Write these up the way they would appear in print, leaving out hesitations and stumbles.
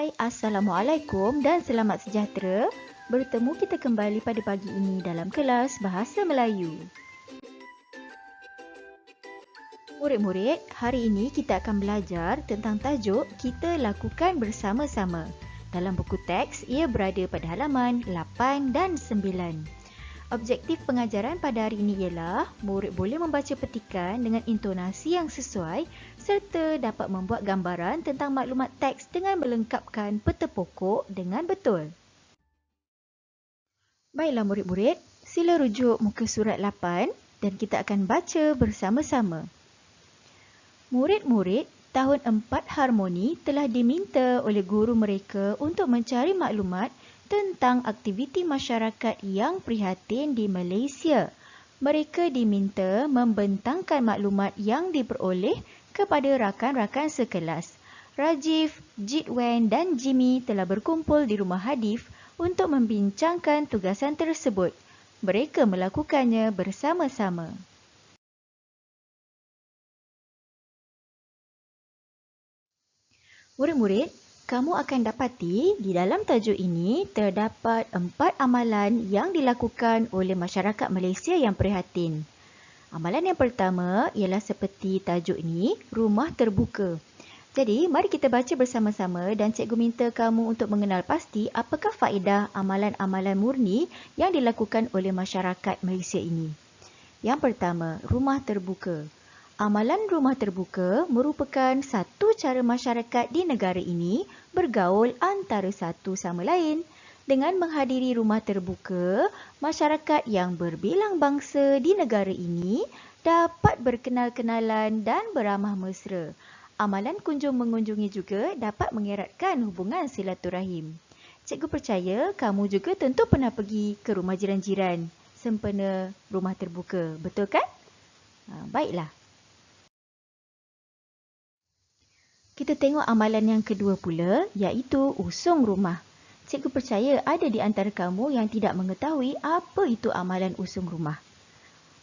Hai, Assalamualaikum dan selamat sejahtera. Bertemu kita kembali pada pagi ini dalam kelas Bahasa Melayu. Murid-murid, hari ini kita akan belajar tentang tajuk kita lakukan bersama-sama. Dalam buku teks, ia berada pada halaman 8 dan 9. Objektif pengajaran pada hari ini ialah murid boleh membaca petikan dengan intonasi yang sesuai serta dapat membuat gambaran tentang maklumat teks dengan melengkapkan peta pokok dengan betul. Baiklah murid-murid, sila rujuk muka surat 8 dan kita akan baca bersama-sama. Murid-murid tahun 4 Harmoni telah diminta oleh guru mereka untuk mencari maklumat tentang aktiviti masyarakat yang prihatin di Malaysia. Mereka diminta membentangkan maklumat yang diperoleh kepada rakan-rakan sekelas. Rajiv, Jitwen dan Jimmy telah berkumpul di rumah Hadif untuk membincangkan tugasan tersebut. Mereka melakukannya bersama-sama. Murid-murid, kamu akan dapati di dalam tajuk ini terdapat 4 amalan yang dilakukan oleh masyarakat Malaysia yang prihatin. Amalan yang pertama ialah seperti tajuk ini, rumah terbuka. Jadi, mari kita baca bersama-sama dan cikgu minta kamu untuk mengenal pasti apakah faedah amalan-amalan murni yang dilakukan oleh masyarakat Malaysia ini. Yang pertama, rumah terbuka. Amalan rumah terbuka merupakan satu cara masyarakat di negara ini bergaul antara satu sama lain. Dengan menghadiri rumah terbuka, masyarakat yang berbilang bangsa di negara ini dapat berkenal-kenalan dan beramah mesra. Amalan kunjung mengunjungi juga dapat mengeratkan hubungan silaturahim. Cikgu percaya kamu juga tentu pernah pergi ke rumah jiran-jiran sempena rumah terbuka, betul kan? Baiklah. Kita tengok amalan yang kedua pula, iaitu usung rumah. Cikgu percaya ada di antara kamu yang tidak mengetahui apa itu amalan usung rumah.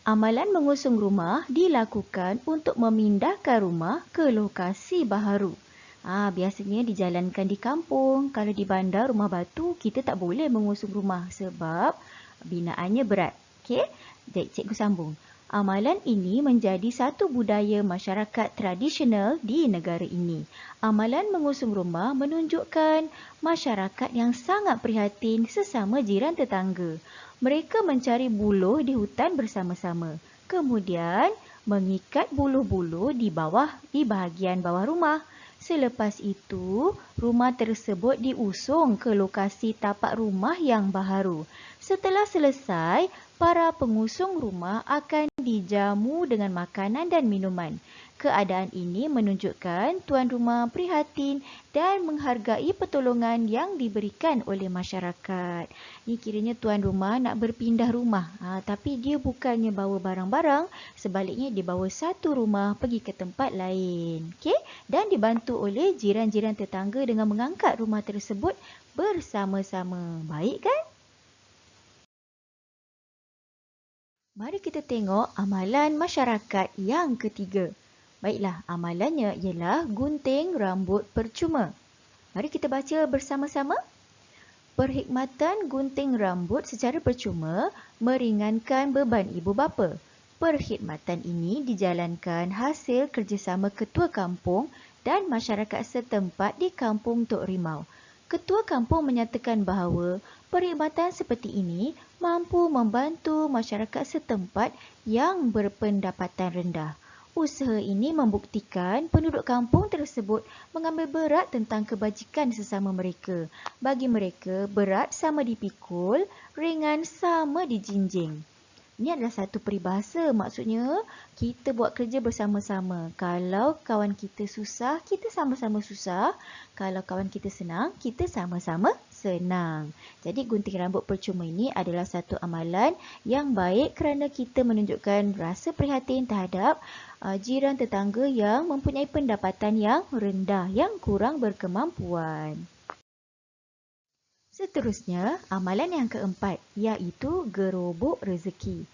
Amalan mengusung rumah dilakukan untuk memindahkan rumah ke lokasi baharu. Biasanya dijalankan di kampung. Kalau di bandar rumah batu, kita tak boleh mengusung rumah sebab binaannya berat. Okey? Jadi cikgu sambung. Amalan ini menjadi satu budaya masyarakat tradisional di negara ini. Amalan mengusung rumah menunjukkan masyarakat yang sangat prihatin sesama jiran tetangga. Mereka mencari buluh di hutan bersama-sama. Kemudian mengikat buluh-buluh di bahagian bawah rumah. Selepas itu, rumah tersebut diusung ke lokasi tapak rumah yang baharu. Setelah selesai, para pengusung rumah akan dijamu dengan makanan dan minuman. Keadaan ini menunjukkan tuan rumah prihatin dan menghargai pertolongan yang diberikan oleh masyarakat. Ini kiranya tuan rumah nak berpindah rumah, tapi dia bukannya bawa barang-barang, sebaliknya dia bawa satu rumah pergi ke tempat lain. Okey? Dan dibantu oleh jiran-jiran tetangga dengan mengangkat rumah tersebut bersama-sama. Baik kan? Mari kita tengok amalan masyarakat yang ketiga. Baiklah, amalannya ialah gunting rambut percuma. Mari kita baca bersama-sama. Perkhidmatan gunting rambut secara percuma meringankan beban ibu bapa. Perkhidmatan ini dijalankan hasil kerjasama ketua kampung dan masyarakat setempat di Kampung Tok Rimau. Ketua kampung menyatakan bahawa perkhidmatan seperti ini mampu membantu masyarakat setempat yang berpendapatan rendah. Usaha ini membuktikan penduduk kampung tersebut mengambil berat tentang kebajikan sesama mereka. Bagi mereka, berat sama dipikul, ringan sama dijinjing. Ini adalah satu peribahasa, maksudnya kita buat kerja bersama-sama. Kalau kawan kita susah, kita sama-sama susah. Kalau kawan kita senang, kita sama-sama senang. Jadi gunting rambut percuma ini adalah satu amalan yang baik kerana kita menunjukkan rasa prihatin terhadap jiran tetangga yang mempunyai pendapatan yang rendah, yang kurang berkemampuan. Seterusnya, amalan yang keempat iaitu gerobok rezeki.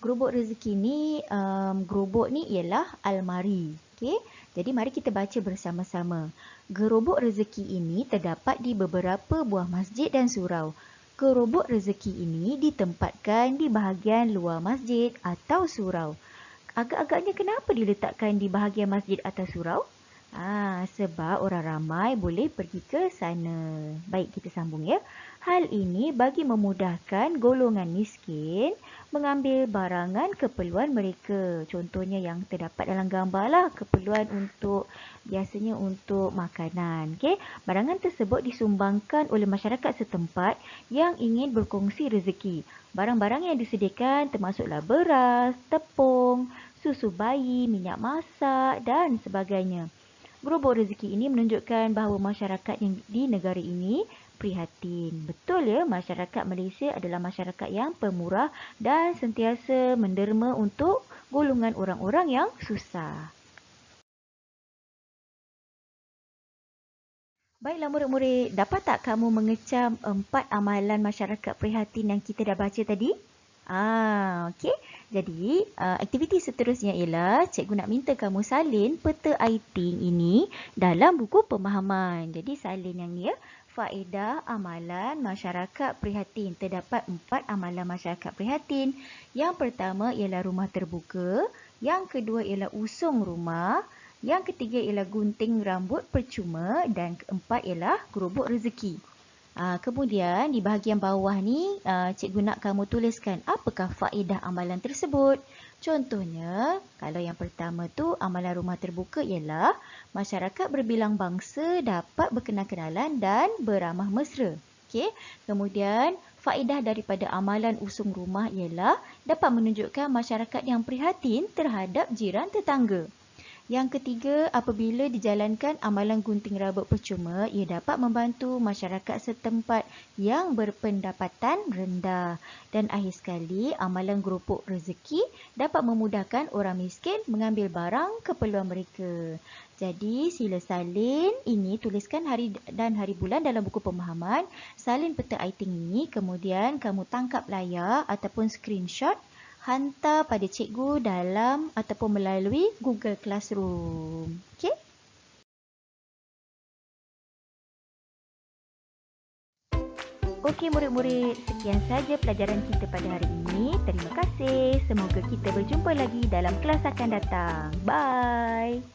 Gerobok rezeki ni, gerobok ni ialah almari. Okey, jadi mari kita baca bersama-sama. Gerobok rezeki ini terdapat di beberapa buah masjid dan surau. Gerobok rezeki ini ditempatkan di bahagian luar masjid atau surau. Agak-agaknya kenapa diletakkan di bahagian masjid atau surau? Sebab orang ramai boleh pergi ke sana. Baik, kita sambung ya. Hal ini bagi memudahkan golongan miskin mengambil barangan keperluan mereka. Contohnya yang terdapat dalam gambar lah, keperluan biasanya untuk makanan. Okay? Barangan tersebut disumbangkan oleh masyarakat setempat yang ingin berkongsi rezeki. Barang-barang yang disediakan termasuklah beras, tepung, susu bayi, minyak masak dan sebagainya. Gerobok rezeki ini menunjukkan bahawa masyarakat yang di negara ini prihatin. Betul ya, masyarakat Malaysia adalah masyarakat yang pemurah dan sentiasa menderma untuk golongan orang-orang yang susah. Baiklah murid-murid, dapat tak kamu mengecam 4 amalan masyarakat prihatin yang kita dah baca tadi? Okey. Jadi, aktiviti seterusnya ialah cikgu nak minta kamu salin peta aiting ini dalam buku pemahaman. Jadi, salin yang ni ya. Faedah amalan masyarakat prihatin. Terdapat 4 amalan masyarakat prihatin. Yang pertama ialah rumah terbuka. Yang kedua ialah usung rumah. Yang ketiga ialah gunting rambut percuma. Dan keempat ialah gerobok rezeki. Kemudian di bahagian bawah ni cikgu nak kamu tuliskan apakah faedah amalan tersebut. Contohnya, kalau yang pertama tu amalan rumah terbuka ialah masyarakat berbilang bangsa dapat berkenal-kenalan dan beramah mesra. Okey. Kemudian faedah daripada amalan usung rumah ialah dapat menunjukkan masyarakat yang prihatin terhadap jiran tetangga. Yang ketiga, apabila dijalankan amalan gunting rambut percuma, ia dapat membantu masyarakat setempat yang berpendapatan rendah. Dan akhir sekali, amalan gerobok rezeki dapat memudahkan orang miskin mengambil barang keperluan mereka. Jadi, sila salin ini, tuliskan hari dan hari bulan dalam buku pemahaman. Salin peta aiting ini, kemudian kamu tangkap layar ataupun screenshot, hantar pada cikgu dalam ataupun melalui Google Classroom. Okey? Okey murid-murid, sekian saja pelajaran kita pada hari ini. Terima kasih. Semoga kita berjumpa lagi dalam kelas akan datang. Bye.